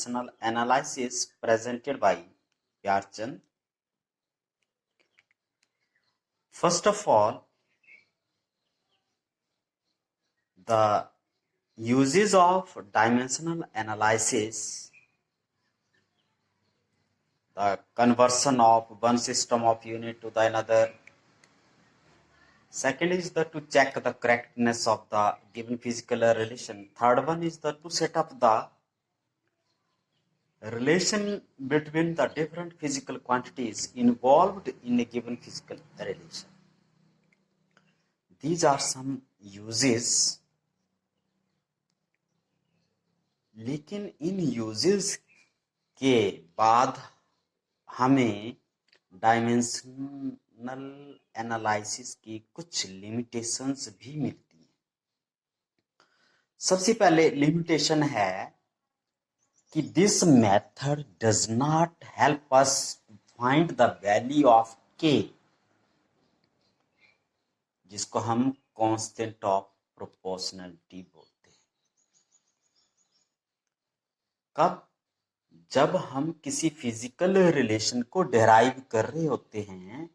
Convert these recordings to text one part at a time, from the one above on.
dimensional analysis presented by Pyarchand. First of all, the uses of dimensional analysis, the conversion of one system of unit to the another. Second is to check the correctness of the given physical relation. Third one is to set up the relation between the different physical quantities involved in a given physical relation. These are some uses. लेकिन इन uses के बाद हमें dimensional analysis की कुछ limitations भी मिलती हैं. सबसे पहले लिमिटेशन है कि this method does not help us find the value of के, जिसको हम कांस्टेंट ऑफ प्रोपोर्शनलिटी बोलते हैं. कब? जब हम किसी फिजिकल रिलेशन को डिराइव कर रहे होते हैं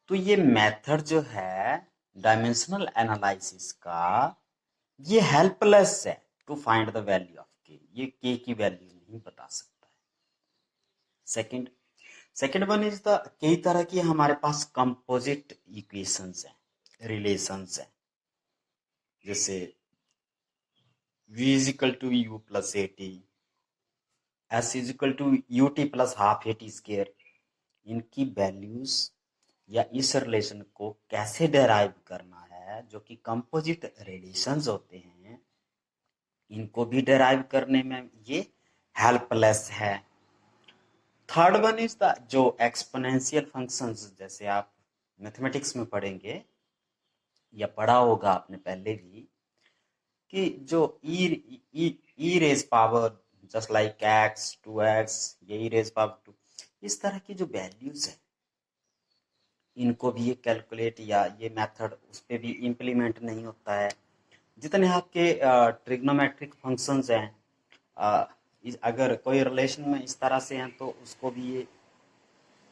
तो ये मेथड जो है डायमेंशनल एनालिसिस का, ये हेल्पलेस है to find the value of k. ये के की वैल्यू नहीं बता सकता है. सेकंड वन इज द कई तरह की हमारे पास कंपोजिट इक्वेशंस हैं, रिलेशंस हैं, जैसे v is equal to u plus at, s is equal to ut plus half at square. इनकी वैल्यूज या इस रिलेशन को कैसे डेराइव करना है, जो कि कंपोजिट रिलेशंस होते हैं, इनको भी डेराइव करने में ये हेल्पलेस है. थर्ड वन इज द जो एक्सपोनेंशियल फंक्शंस, जैसे आप मैथमेटिक्स में पढ़ेंगे या पढ़ा होगा आपने पहले भी, कि जो e raise power just like x 2x, ये ई रेज पावर 2, इस तरह की जो वैल्यूज है, इनको भी ये कैलकुलेट या ये मेथड उस पर भी इम्प्लीमेंट नहीं होता है. जितने आपके ट्रिग्नोमेट्रिक फंक्शंस हैं, अगर कोई रिलेशन में इस तरह से हैं तो उसको भी ये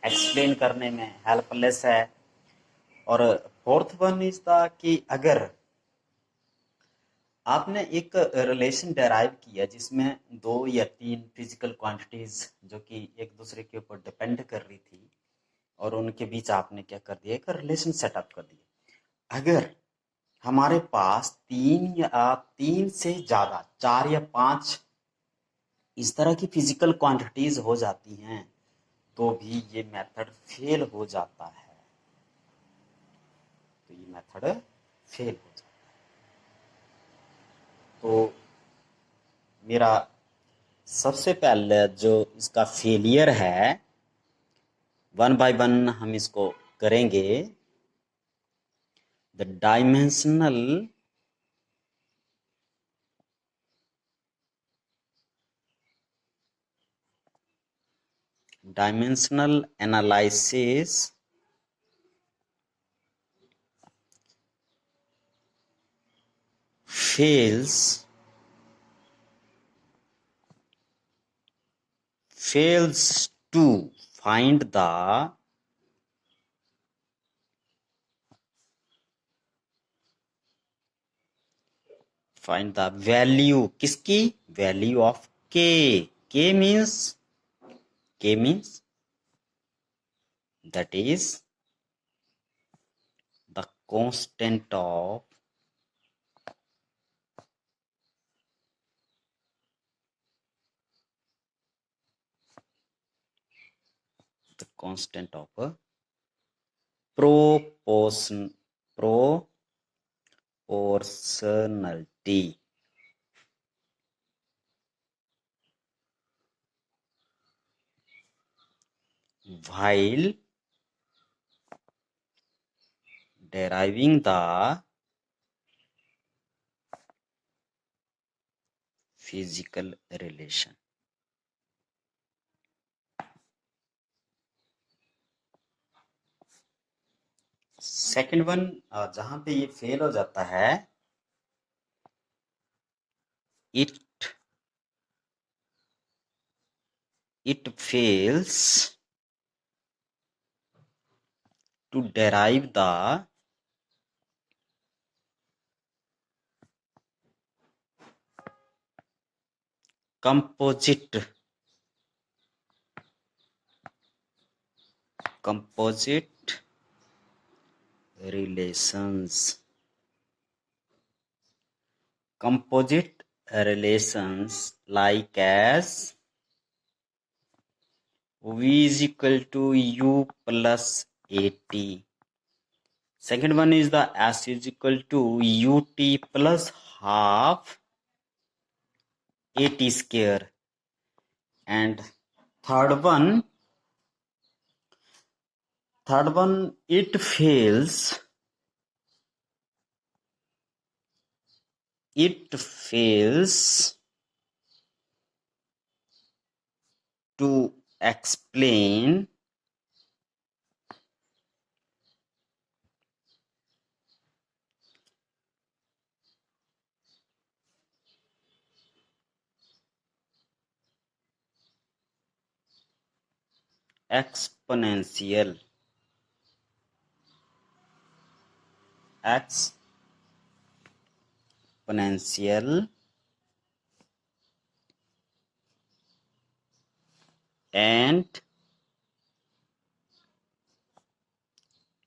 एक्सप्लेन करने में हेल्पलेस है. और फोर्थ वन इज कि अगर आपने एक रिलेशन डेराइव किया जिसमें 2 या 3 फिजिकल क्वांटिटीज जो कि एक दूसरे के ऊपर डिपेंड कर रही थी, और उनके बीच आपने क्या कर दिया, एक रिलेशन सेटअप कर दिया. अगर हमारे पास 3 से ज्यादा 4 या 5 इस तरह की फिजिकल क्वांटिटीज हो जाती हैं तो भी ये मेथड फेल हो जाता है. तो ये मेथड फेल हो जाता है. तो मेरा सबसे पहले जो इसका फेलियर है, वन बाय वन हम इसको करेंगे. The dimensional analysis fails to find the value, किसकी value of k. k means that is the constant of proportionality. While deriving the physical relation. Second one जहां पे ये फेल हो जाता है, it it fails to derive the composite relations. Composite relations like as v is equal to u plus at. Second one is the s is equal to ut plus half at square. And third one it fails to explain exponential and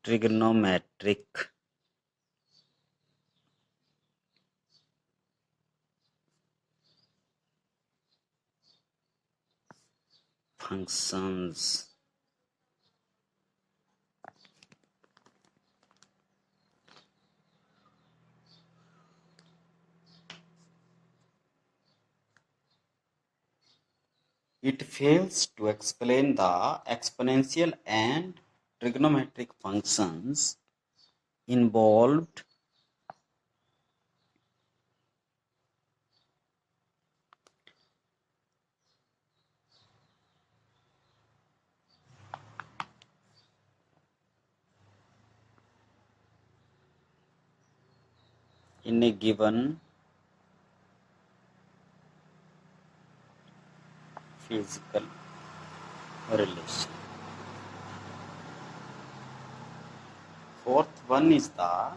trigonometric functions. It fails to explain the exponential and trigonometric functions involved in a given physical relation. Fourth one is the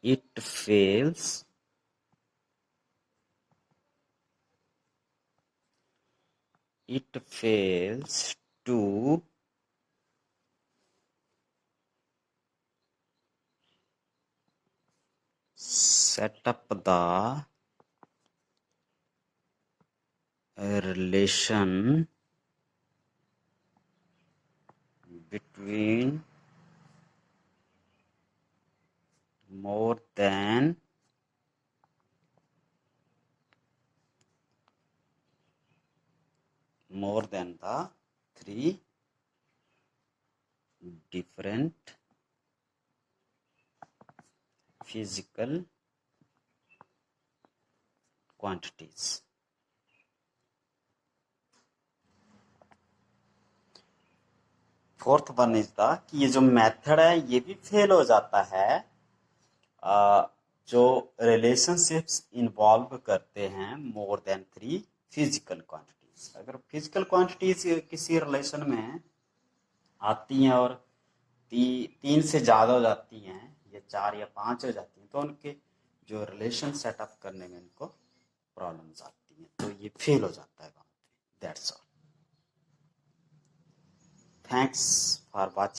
it fails to set up the relation between more than the three different physical quantities. Fourth one is the कि ये जो method है ये भी fail हो जाता है जो रिलेशनशिप्स इन्वॉल्व करते हैं more than three physical quantities. अगर फिजिकल क्वांटिटीज किसी रिलेशन में आती हैं और तीन से ज़्यादा हो जाती हैं या 4 या 5 हो जाती हैं तो उनके जो रिलेशन सेटअप करने में इनको प्रॉब्लम्स आती हैं तो ये फेल हो जाता है. That's all. Thanks for watching.